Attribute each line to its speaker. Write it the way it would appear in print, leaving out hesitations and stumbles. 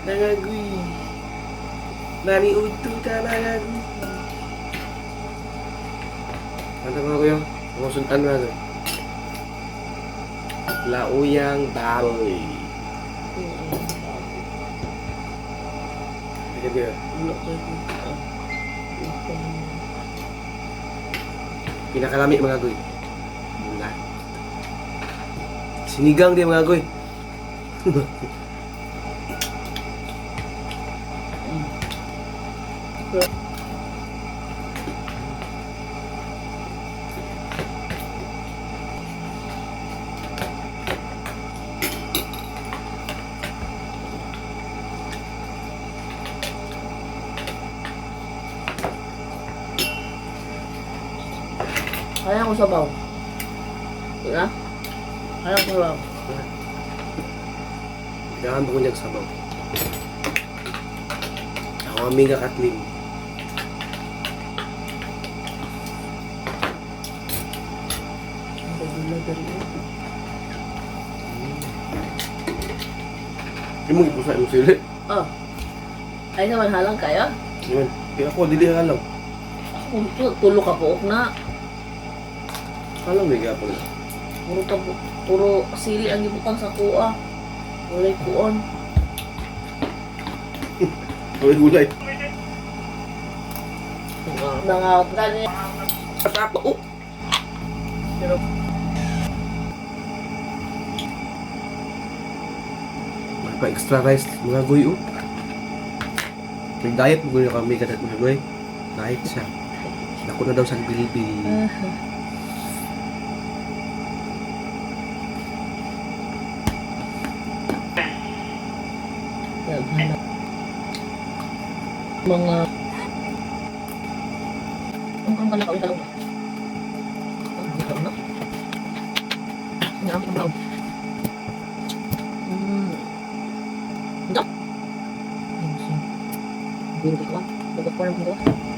Speaker 1: Nangagoy. Nani uto talaga. Ano mga kuya? Musuntan mga kuya. Lauyang baboy. Ano kuya? Pinakalami mga kuya. Mula. Sinigang dia mga kuya.
Speaker 2: Kaya ko sabaw. Diba? Kaya ko sabaw.
Speaker 1: Kailangan ko niyang sabaw. Ako kami nga Kathleen. Hindi mo ipusa yung sili.
Speaker 2: Oh. Ay naman halang kaya?
Speaker 1: Yun. Kaya ako, dili alam.
Speaker 2: Ako tulo ka po na.
Speaker 1: Alam may gapon.
Speaker 2: Puro sili ang ibutang sa kuha. Walay kuon.
Speaker 1: Gulay gulay.
Speaker 2: Nangaot na niya.
Speaker 1: At ako.
Speaker 2: Pero
Speaker 1: May pa extra rice mga goy oh. May diet mo na kami kadat mga goy. Diet siya. Ako na daw sa Bilibili.
Speaker 2: mga ang kalakaw yung talong. Ang kalakaw na. Ang kalakaw. Dap. Hindi ko. Bagot ko lang